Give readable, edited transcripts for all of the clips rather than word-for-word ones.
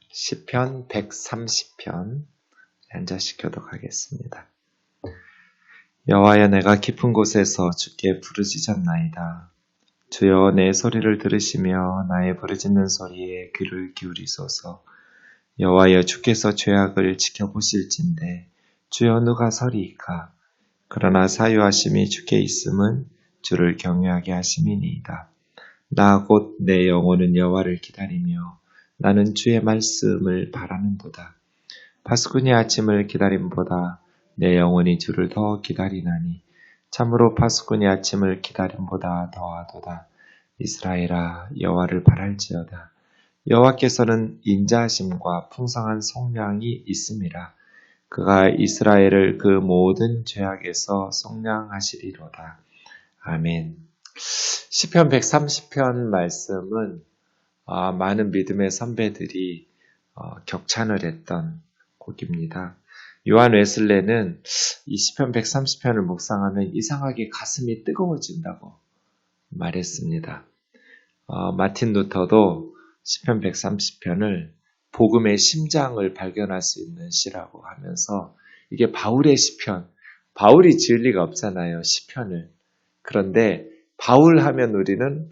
시편 130편 앉아시켜도록 하겠습니다. 여호와여, 내가 깊은 곳에서 주께 부르짖었나이다. 주여, 내 소리를 들으시며 나의 부르짖는 소리에 귀를 기울이소서. 여호와여, 주께서 죄악을 지켜보실진데 주여, 누가 서리이까? 그러나 사유하심이 주께 있음은 주를 경외하게 하심이니이다. 나 곧 내 영혼은 여호와를 기다리며 나는 주의 말씀을 바라는도다. 파수꾼이 아침을 기다림보다 내 영혼이 주를 더 기다리나니 참으로 파수꾼이 아침을 기다림보다 더하도다. 이스라엘아, 여호와를 바랄지어다. 여호와께서는 인자하심과 풍성한 속량이 있음이라. 그가 이스라엘을 그 모든 죄악에서 속량하시리로다. 아멘. 시편 130편 말씀은 많은 믿음의 선배들이 격찬을 했던 곡입니다. 요한 웨슬레는 이 시편 130편을 묵상하면 이상하게 가슴이 뜨거워진다고 말했습니다. 마틴 루터도 시편 130편을 복음의 심장을 발견할 수 있는 시라고 하면서 이게 바울의 시편, 바울이 지을 리가 없잖아요, 시편을. 그런데 바울 하면 우리는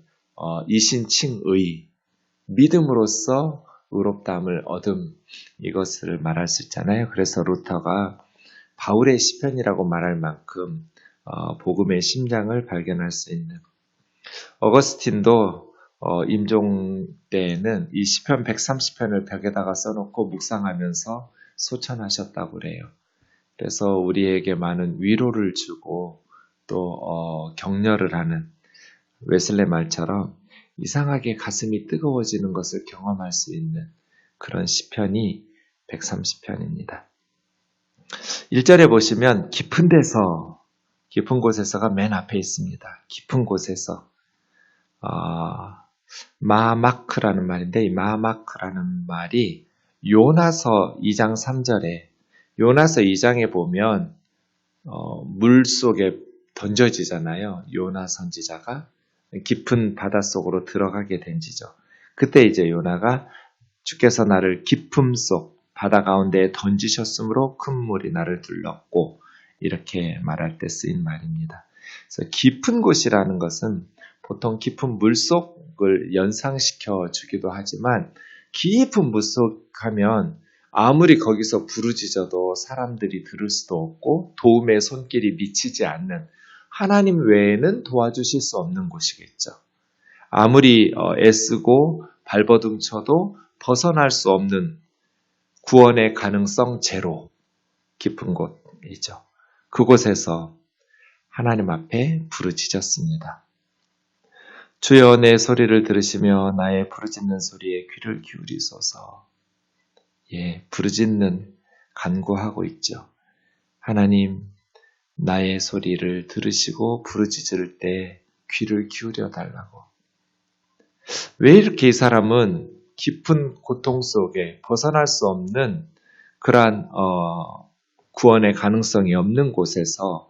이신칭의, 믿음으로써 의롭다함을 얻음, 이것을 말할 수 있잖아요. 그래서 루터가 바울의 시편이라고 말할 만큼 복음의 심장을 발견할 수 있는, 어거스틴도 임종 때에는 이 시편 130편을 벽에다가 써놓고 묵상하면서 소천하셨다고 그래요. 그래서 우리에게 많은 위로를 주고 또 격려를 하는, 웨슬레 말처럼 이상하게 가슴이 뜨거워지는 것을 경험할 수 있는 그런 시편이 130편입니다. 1절에 보시면 깊은 데서, 깊은 곳에서가 맨 앞에 있습니다. 깊은 곳에서. 마마크라는 말인데, 이 마마크라는 말이 요나서 2장 3절에, 요나서 2장에 보면 물 속에 던져지잖아요. 요나 선지자가 깊은 바닷속으로 들어가게 된 지죠. 그때 이제 요나가 주께서 나를 깊음 속 바다 가운데에 던지셨으므로 큰 물이 나를 둘렀고, 이렇게 말할 때 쓰인 말입니다. 그래서 깊은 곳이라는 것은 보통 깊은 물속을 연상시켜 주기도 하지만, 깊은 물속 하면 아무리 거기서 부르짖어도 사람들이 들을 수도 없고 도움의 손길이 미치지 않는, 하나님 외에는 도와주실 수 없는 곳이겠죠. 아무리 애쓰고 발버둥 쳐도 벗어날 수 없는, 구원의 가능성 제로, 깊은 곳이죠. 그곳에서 하나님 앞에 부르짖었습니다. 주여, 내 소리를 들으시며 나의 부르짖는 소리에 귀를 기울이소서. 부르짖는, 간구하고 있죠. 하나님, 나의 소리를 들으시고 부르짖을 때 귀를 기울여 달라고. 왜 이렇게 이 사람은 깊은 고통 속에 벗어날 수 없는 그러한 구원의 가능성이 없는 곳에서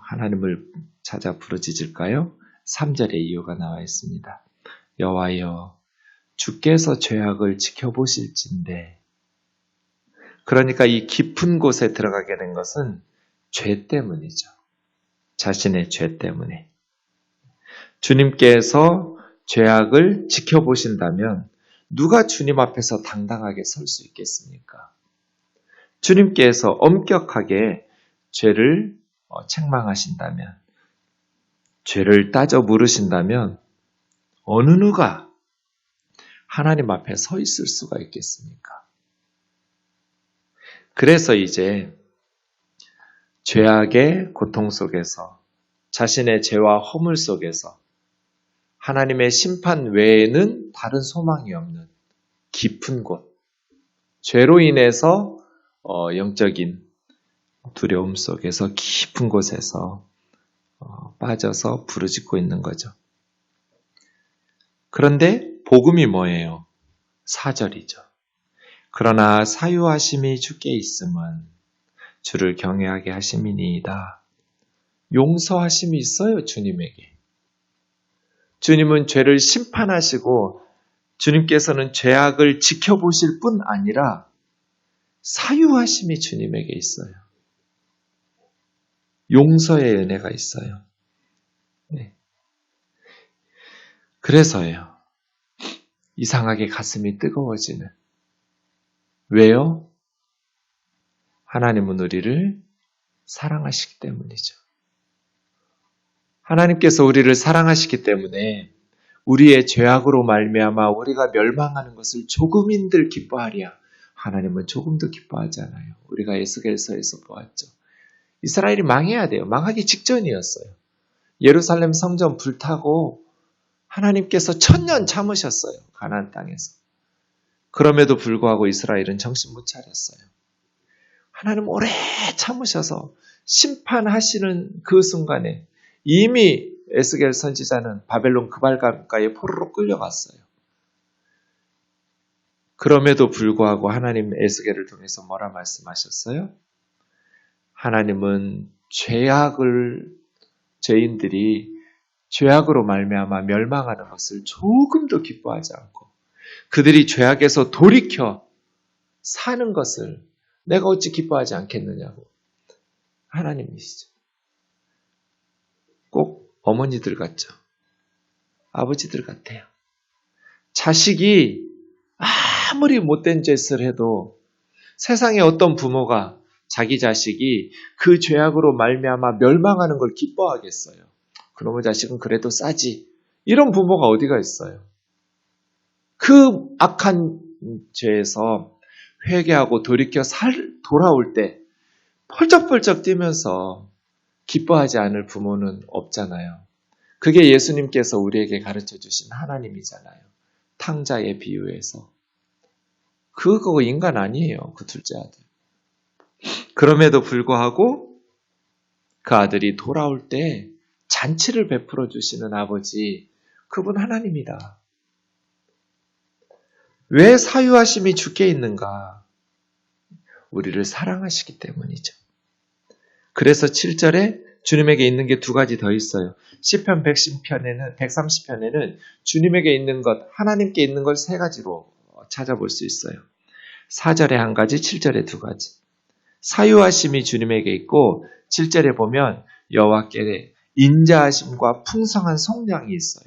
하나님을 찾아 부르짖을까요? 3절의 이유가 나와 있습니다. 여호와여, 주께서 죄악을 지켜보실진데. 그러니까 이 깊은 곳에 들어가게 된 것은 죄 때문이죠. 자신의 죄 때문에. 주님께서 죄악을 지켜보신다면 누가 주님 앞에서 당당하게 설 수 있겠습니까? 주님께서 엄격하게 죄를 책망하신다면, 죄를 따져 물으신다면 어느 누가 하나님 앞에 서 있을 수가 있겠습니까? 그래서 이제 죄악의 고통 속에서, 자신의 죄와 허물 속에서 하나님의 심판 외에는 다른 소망이 없는 깊은 곳, 죄로 인해서 영적인 두려움 속에서 깊은 곳에서 빠져서 부르짖고 있는 거죠. 그런데 복음이 뭐예요? 4절이죠. 그러나 사유하심이 주께 있음은 주를 경외하게 하심이니이다. 용서하심이 있어요, 주님에게. 주님은 죄를 심판하시고 주님께서는 죄악을 지켜보실 뿐 아니라 사유하심이 주님에게 있어요. 용서의 은혜가 있어요. 네. 그래서요. 이상하게 가슴이 뜨거워지는. 왜요? 하나님은 우리를 사랑하시기 때문이죠. 하나님께서 우리를 사랑하시기 때문에 우리의 죄악으로 말미암아 우리가 멸망하는 것을 조금인들 기뻐하랴. 하나님은 조금도 기뻐하지 않아요. 우리가 에스겔서에서 보았죠. 이스라엘이 망해야 돼요. 망하기 직전이었어요. 예루살렘 성전 불타고 하나님께서 1000년 참으셨어요. 가나안 땅에서. 그럼에도 불구하고 이스라엘은 정신 못 차렸어요. 하나님 오래 참으셔서 심판하시는 그 순간에 이미 에스겔 선지자는 바벨론 그발강가에 포로로 끌려갔어요. 그럼에도 불구하고 하나님 에스겔을 통해서 뭐라 말씀하셨어요? 하나님은 죄인들이 죄악으로 말미암아 멸망하는 것을 조금도 기뻐하지 않고 그들이 죄악에서 돌이켜 사는 것을 내가 어찌 기뻐하지 않겠느냐고. 하나님이시죠. 꼭 어머니들 같죠. 아버지들 같아요. 자식이 아무리 못된 짓을 해도 세상에 어떤 부모가 자기 자식이 그 죄악으로 말미암아 멸망하는 걸 기뻐하겠어요. 그놈의 자식은 그래도 싸지. 이런 부모가 어디가 있어요. 그 악한 죄에서 회개하고 돌이켜 돌아올 때 펄쩍펄쩍 뛰면서 기뻐하지 않을 부모는 없잖아요. 그게 예수님께서 우리에게 가르쳐 주신 하나님이잖아요. 탕자의 비유에서. 그거 인간 아니에요. 그 둘째 아들. 그럼에도 불구하고 그 아들이 돌아올 때 잔치를 베풀어 주시는 아버지, 그분 하나님이다. 왜 사유하심이 주께 있는가? 우리를 사랑하시기 때문이죠. 그래서 7절에 주님에게 있는 게 두 가지 더 있어요. 시편 130편에는 주님에게 있는 것, 하나님께 있는 걸 세 가지로 찾아볼 수 있어요. 4절에 한 가지, 7절에 두 가지. 사유하심이 주님에게 있고 7절에 보면 여호와께 인자하심과 풍성한 속량이 있어요.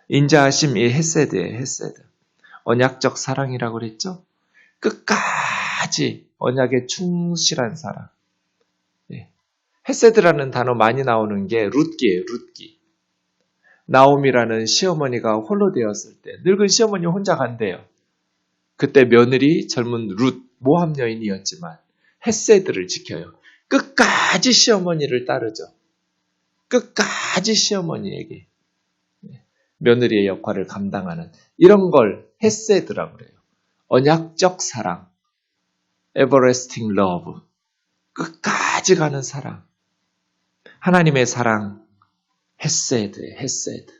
인자하심이 헤세드예요. 헤세드. 언약적 사랑이라고 그랬죠? 끝까지 언약에 충실한 사랑. 헤세드라는 단어 많이 나오는 게 룻기예요. 룻기. 나옴이라는 시어머니가 홀로 되었을 때 늙은 시어머니 혼자 간대요. 그때 며느리 젊은 룻 모함 여인이었지만 헤세드를 지켜요. 끝까지 시어머니를 따르죠. 끝까지 시어머니에게 며느리의 역할을 감당하는 이런 걸 헤세드라고 그래요. 언약적 사랑, everlasting love, 끝까지 가는 사랑. 하나님의 사랑, 헤세드예요. 헤세드.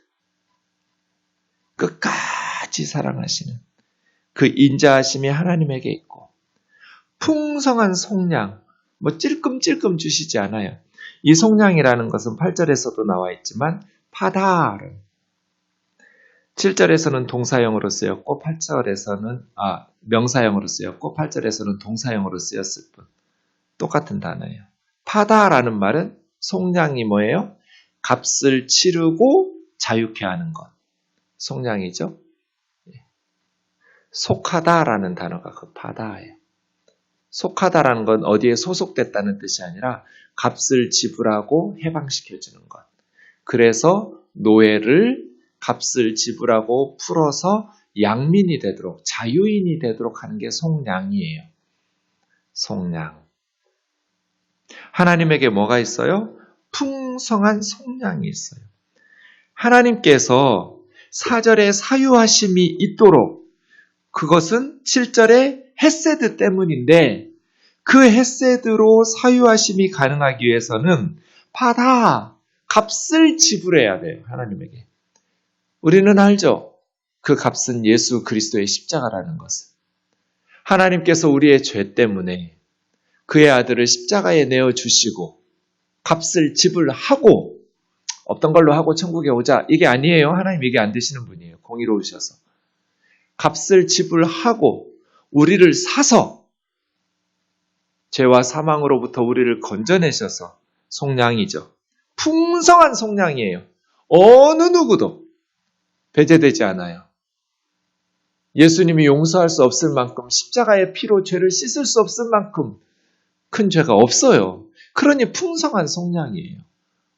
끝까지 사랑하시는 그 인자하심이 하나님에게 있고 풍성한 속량, 찔끔찔끔 주시지 않아요. 이 속량이라는 것은 8절에서도 나와 있지만 파다르 7절에서는 동사형으로 쓰였고 8절에서는 명사형으로 쓰였고 8절에서는 동사형으로 쓰였을 뿐. 똑같은 단어예요. 파다라는 말은 속량이 뭐예요? 값을 치르고 자유케 하는 것. 속량이죠. 속하다라는 단어가 그 파다예요. 속하다라는 건 어디에 소속됐다는 뜻이 아니라 값을 지불하고 해방시켜주는 것. 그래서 노예를 값을 지불하고 풀어서 양민이 되도록, 자유인이 되도록 하는 게 속량이에요. 속량. 하나님에게 뭐가 있어요? 풍성한 속량이 있어요. 하나님께서 4절에 사유하심이 있도록 그것은 7절에 헤세드 때문인데 그 헤세드로 사유하심이 가능하기 위해서는 값을 지불해야 돼요. 하나님에게. 우리는 알죠. 그 값은 예수 그리스도의 십자가라는 것을. 하나님께서 우리의 죄 때문에 그의 아들을 십자가에 내어주시고 값을 지불하고 없던 걸로 하고 천국에 오자. 이게 아니에요. 하나님 얘기 안 되시는 분이에요. 공의로우셔서. 값을 지불하고 우리를 사서 죄와 사망으로부터 우리를 건져내셔서 속량이죠. 풍성한 속량이에요. 어느 누구도 배제되지 않아요. 예수님이 용서할 수 없을 만큼 십자가의 피로 죄를 씻을 수 없을 만큼 큰 죄가 없어요. 그러니 풍성한 속량이에요.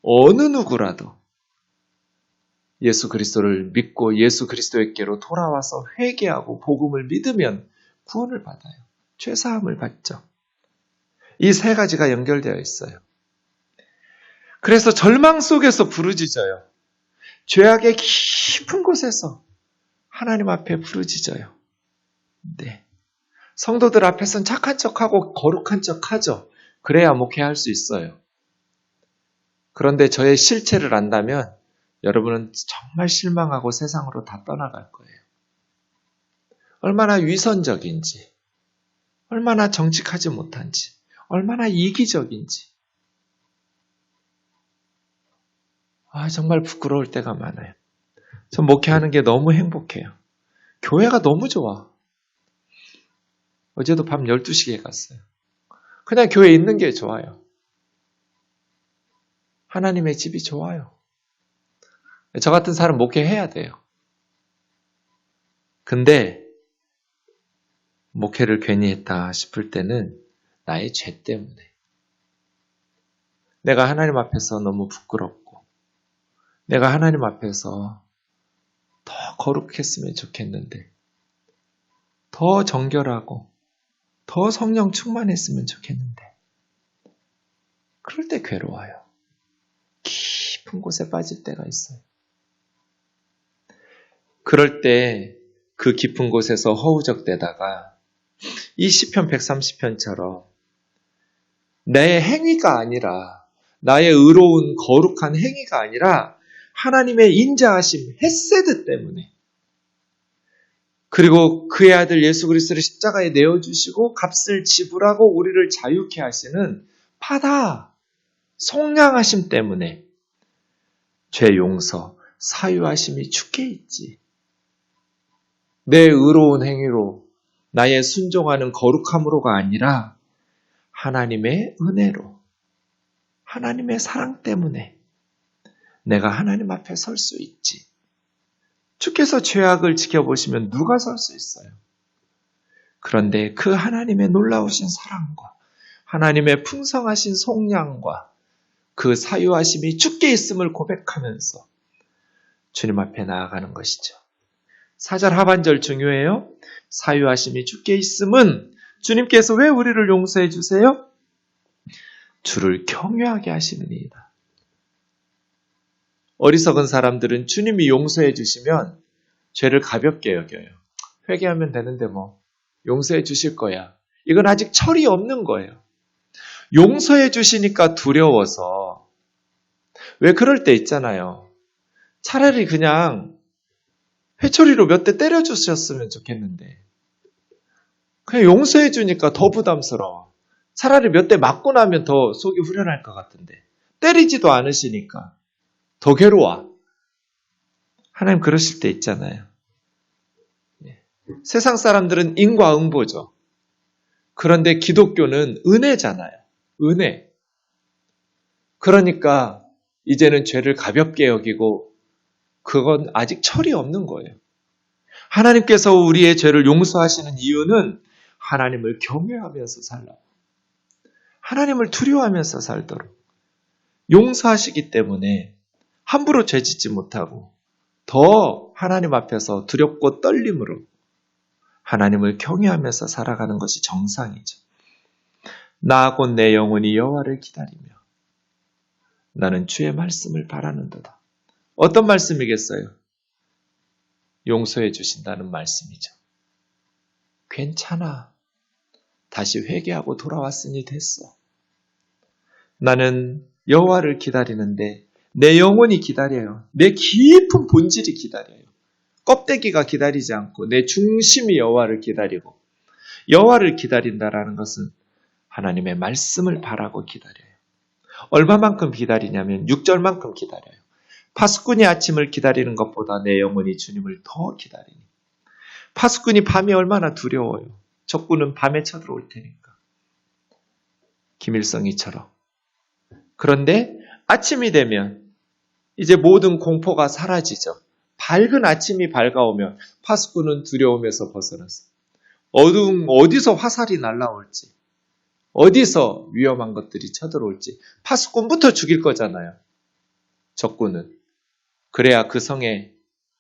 어느 누구라도 예수 그리스도를 믿고 예수 그리스도에게로 돌아와서 회개하고 복음을 믿으면 구원을 받아요. 죄사함을 받죠. 이 세 가지가 연결되어 있어요. 그래서 절망 속에서 부르짖어요. 죄악의 깊은 곳에서 하나님 앞에 부르짖어요. 네. 성도들 앞에서는 착한 척하고 거룩한 척하죠. 그래야 목회할 수 있어요. 그런데 저의 실체를 안다면 여러분은 정말 실망하고 세상으로 다 떠나갈 거예요. 얼마나 위선적인지, 얼마나 정직하지 못한지, 얼마나 이기적인지. 정말 부끄러울 때가 많아요. 전 목회하는 게 너무 행복해요. 교회가 너무 좋아. 어제도 밤 12시에 갔어요. 그냥 교회에 있는 게 좋아요. 하나님의 집이 좋아요. 저 같은 사람 목회해야 돼요. 근데 목회를 괜히 했다 싶을 때는 나의 죄 때문에 내가 하나님 앞에서 너무 부끄럽고 내가 하나님 앞에서 더 거룩했으면 좋겠는데 더 정결하고 더 성령 충만했으면 좋겠는데 그럴 때 괴로워요. 깊은 곳에 빠질 때가 있어요. 그럴 때 그 깊은 곳에서 허우적대다가 이 시편 130편처럼 내 행위가 아니라 나의 의로운 거룩한 행위가 아니라 하나님의 인자하심 헤세드 때문에 그리고 그의 아들 예수 그리스도를 십자가에 내어주시고 값을 지불하고 우리를 자유케 하시는 파다 속량하심 때문에 죄 용서 사유하심이 주께 있지. 내 의로운 행위로 나의 순종하는 거룩함으로가 아니라 하나님의 은혜로 하나님의 사랑 때문에 내가 하나님 앞에 설 수 있지. 주께서 죄악을 지켜보시면 누가 설 수 있어요? 그런데 그 하나님의 놀라우신 사랑과 하나님의 풍성하신 속량과 그 사유하심이 주께 있음을 고백하면서 주님 앞에 나아가는 것이죠. 4절 하반절 중요해요. 사유하심이 주께 있음은 주님께서 왜 우리를 용서해 주세요? 주를 경외하게 하시느니이다. 어리석은 사람들은 주님이 용서해 주시면 죄를 가볍게 여겨요. 회개하면 되는데 용서해 주실 거야. 이건 아직 철이 없는 거예요. 용서해 주시니까 두려워서 왜 그럴 때 있잖아요. 차라리 그냥 회초리로 몇 대 때려주셨으면 좋겠는데 그냥 용서해 주니까 더 부담스러워. 차라리 몇 대 맞고 나면 더 속이 후련할 것 같은데 때리지도 않으시니까 더 괴로워. 하나님 그러실 때 있잖아요. 세상 사람들은 인과응보죠. 그런데 기독교는 은혜잖아요. 은혜. 그러니까 이제는 죄를 가볍게 여기고 그건 아직 철이 없는 거예요. 하나님께서 우리의 죄를 용서하시는 이유는 하나님을 경외하면서 살라고. 하나님을 두려워하면서 살도록 용서하시기 때문에 함부로 죄짓지 못하고 더 하나님 앞에서 두렵고 떨림으로 하나님을 경외하면서 살아가는 것이 정상이죠. 나 곧 내 영혼이 여호와를 기다리며 나는 주의 말씀을 바라는도다. 어떤 말씀이겠어요? 용서해 주신다는 말씀이죠. 괜찮아. 다시 회개하고 돌아왔으니 됐어. 나는 여호와를 기다리는데 내 영혼이 기다려요. 내 깊은 본질이 기다려요. 껍데기가 기다리지 않고 내 중심이 여호와를 기다리고 여호와를 기다린다라는 것은 하나님의 말씀을 바라고 기다려요. 얼마만큼 기다리냐면 6절만큼 기다려요. 파수꾼이 아침을 기다리는 것보다 내 영혼이 주님을 더 기다리니 파수꾼이 밤이 얼마나 두려워요. 적군은 밤에 쳐들어올 테니까. 김일성이처럼. 그런데 아침이 되면 이제 모든 공포가 사라지죠. 밝은 아침이 밝아오면 파수꾼은 두려움에서 벗어났어요. 어디서 화살이 날라올지, 어디서 위험한 것들이 쳐들어올지 파수꾼부터 죽일 거잖아요. 적군은. 그래야 그 성에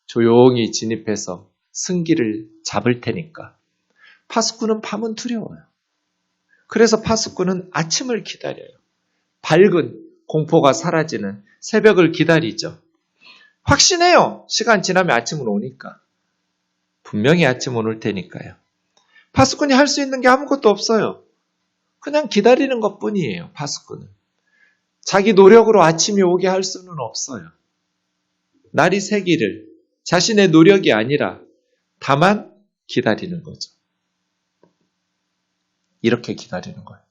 조용히 진입해서 승기를 잡을 테니까. 파수꾼은 밤은 두려워요. 그래서 파수꾼은 아침을 기다려요. 밝은 공포가 사라지는 새벽을 기다리죠. 확신해요. 시간 지나면 아침은 오니까. 분명히 아침은 올 테니까요. 파수꾼이 할 수 있는 게 아무것도 없어요. 그냥 기다리는 것뿐이에요. 파수꾼은. 자기 노력으로 아침이 오게 할 수는 없어요. 날이 새기를 자신의 노력이 아니라 다만 기다리는 거죠. 이렇게 기다리는 거예요.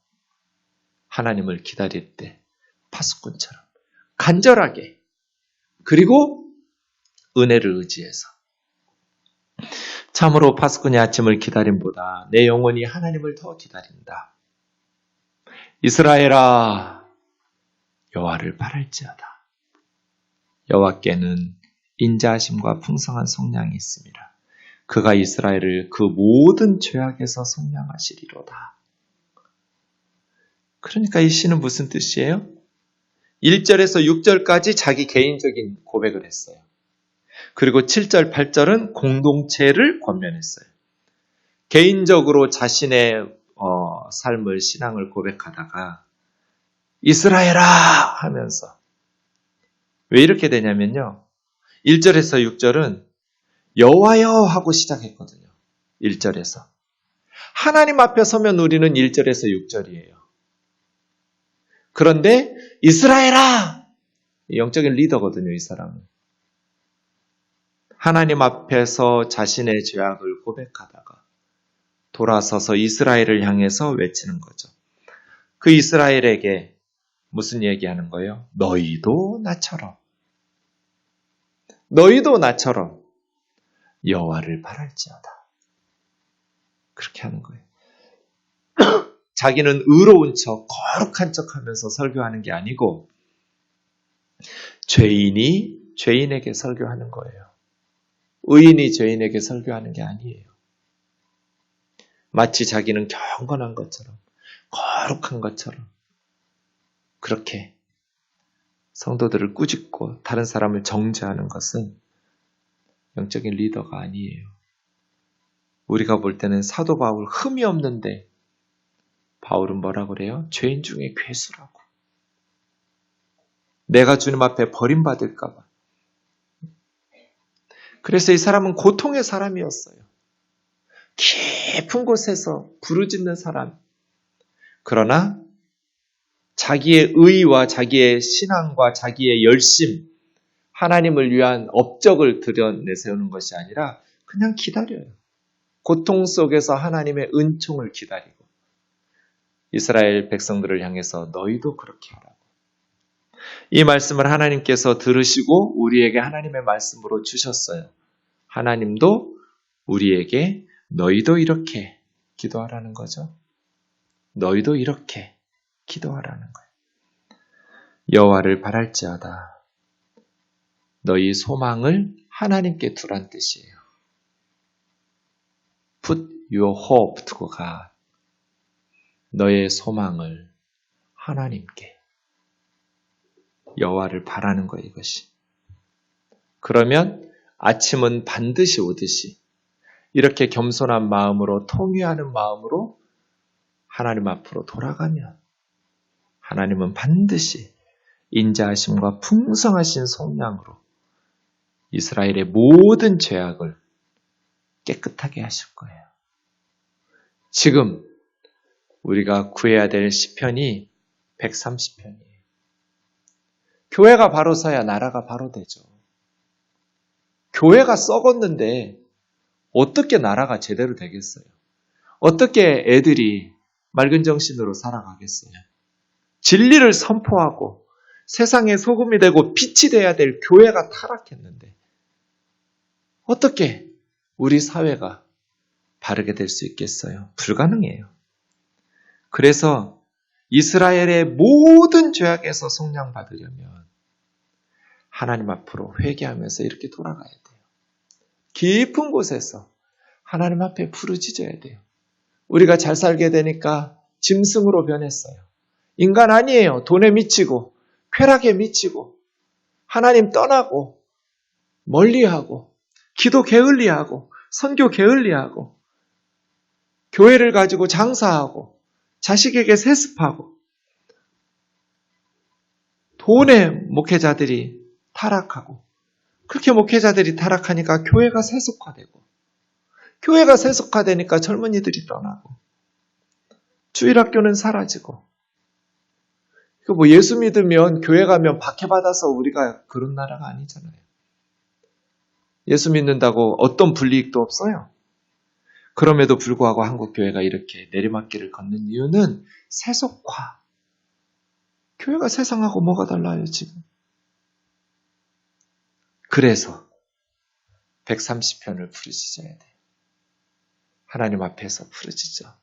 하나님을 기다릴 때 파수꾼처럼 간절하게 그리고 은혜를 의지해서 참으로 파수꾼이 아침을 기다림보다 내 영혼이 하나님을 더 기다린다. 이스라엘아 여호와를 바랄지어다. 여호와께는 인자하심과 풍성한 속량이 있습니다. 그가 이스라엘을 그 모든 죄악에서 속량하시리로다. 그러니까 이 시는 무슨 뜻이에요? 1절에서 6절까지 자기 개인적인 고백을 했어요. 그리고 7절, 8절은 공동체를 권면했어요. 개인적으로 자신의 삶을, 신앙을 고백하다가 이스라엘아 하면서 왜 이렇게 되냐면요. 1절에서 6절은 여호와여 하고 시작했거든요. 1절에서. 하나님 앞에 서면 우리는 1절에서 6절이에요. 그런데 이스라엘아! 영적인 리더거든요, 이 사람은. 하나님 앞에서 자신의 죄악을 고백하다가 돌아서서 이스라엘을 향해서 외치는 거죠. 그 이스라엘에게 무슨 얘기하는 거예요? 너희도 나처럼 여호와를 바랄지어다. 그렇게 하는 거예요. 자기는 의로운 척, 거룩한 척 하면서 설교하는 게 아니고 죄인이 죄인에게 설교하는 거예요. 의인이 죄인에게 설교하는 게 아니에요. 마치 자기는 경건한 것처럼, 거룩한 것처럼 그렇게 성도들을 꾸짖고 다른 사람을 정죄하는 것은 영적인 리더가 아니에요. 우리가 볼 때는 사도 바울 흠이 없는데 바울은 뭐라 그래요? 죄인 중에 괴수라고. 내가 주님 앞에 버림받을까 봐. 그래서 이 사람은 고통의 사람이었어요. 깊은 곳에서 부르짖는 사람. 그러나 자기의 의와 자기의 신앙과 자기의 열심, 하나님을 위한 업적을 드러내세우는 것이 아니라 그냥 기다려요. 고통 속에서 하나님의 은총을 기다리고 이스라엘 백성들을 향해서 너희도 그렇게 하라고. 이 말씀을 하나님께서 들으시고 우리에게 하나님의 말씀으로 주셨어요. 하나님도 우리에게 너희도 이렇게 기도하라는 거죠. 너희도 이렇게 기도하라는 거예요. 여호와를 바랄지어다. 너희 소망을 하나님께 두란 뜻이에요. Put your hope to God. 너의 소망을 하나님께. 여호와를 바라는 거예요, 이것이. 그러면 아침은 반드시 오듯이 이렇게 겸손한 마음으로 통회하는 마음으로 하나님 앞으로 돌아가면 하나님은 반드시 인자하심과 풍성하신 속량으로 이스라엘의 모든 죄악을 깨끗하게 하실 거예요. 지금 우리가 구해야 될 시편이 130편이에요. 교회가 바로 서야 나라가 바로 되죠. 교회가 썩었는데 어떻게 나라가 제대로 되겠어요? 어떻게 애들이 맑은 정신으로 살아가겠어요? 진리를 선포하고 세상의 소금이 되고 빛이 돼야 될 교회가 타락했는데 어떻게 우리 사회가 바르게 될 수 있겠어요? 불가능해요. 그래서 이스라엘의 모든 죄악에서 속량받으려면 하나님 앞으로 회개하면서 이렇게 돌아가야 돼요. 깊은 곳에서 하나님 앞에 부르짖어야 돼요. 우리가 잘 살게 되니까 짐승으로 변했어요. 인간 아니에요. 돈에 미치고 쾌락에 미치고 하나님 떠나고 멀리하고 기도 게을리하고 선교 게을리하고 교회를 가지고 장사하고 자식에게 세습하고 돈에 목회자들이 타락하고 그렇게 목회자들이 타락하니까 교회가 세속화되고 교회가 세속화되니까 젊은이들이 떠나고 주일학교는 사라지고 뭐 예수 믿으면 교회 가면 박해받아서 우리가 그런 나라가 아니잖아요. 예수 믿는다고 어떤 불이익도 없어요. 그럼에도 불구하고 한국 교회가 이렇게 내리막길을 걷는 이유는 세속화. 교회가 세상하고 뭐가 달라요 지금. 그래서 130편을 부르짖어야 돼요. 하나님 앞에서 부르짖어.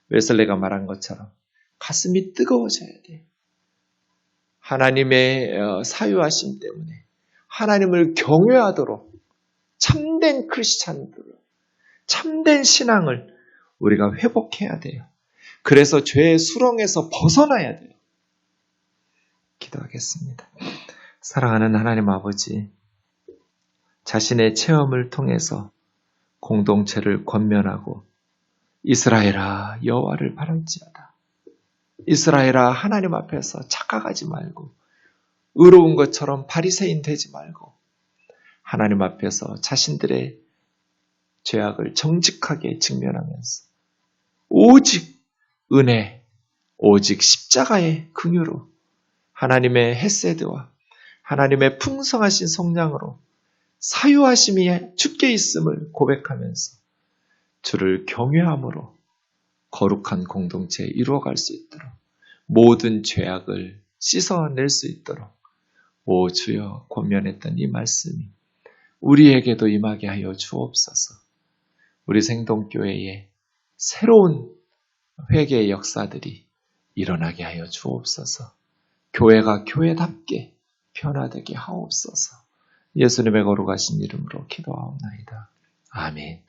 웨슬레가 말한 것처럼 가슴이 뜨거워져야 돼요. 하나님의 사유하심 때문에 하나님을 경외하도록 참된 크리스찬들, 참된 신앙을 우리가 회복해야 돼요. 그래서 죄의 수렁에서 벗어나야 돼요. 기도하겠습니다. 사랑하는 하나님 아버지, 자신의 체험을 통해서 공동체를 권면하고 이스라엘아 여호와를 바랄지어다. 이스라엘아 하나님 앞에서 착각하지 말고 의로운 것처럼 바리새인 되지 말고 하나님 앞에서 자신들의 죄악을 정직하게 직면하면서 오직 은혜, 오직 십자가의 긍휼로 하나님의 헤세드와 하나님의 풍성하신 성량으로 사유하심이 주께 있음을 고백하면서 주를 경외함으로 거룩한 공동체에 이루어갈 수 있도록 모든 죄악을 씻어낼 수 있도록 오 주여 권면했던 이 말씀이 우리에게도 임하게 하여 주옵소서. 우리 생동교회에 새로운 회개의 역사들이 일어나게 하여 주옵소서. 교회가 교회답게 변화되게 하옵소서. 예수님의 거룩하신 이름으로 기도하옵나이다. 아멘.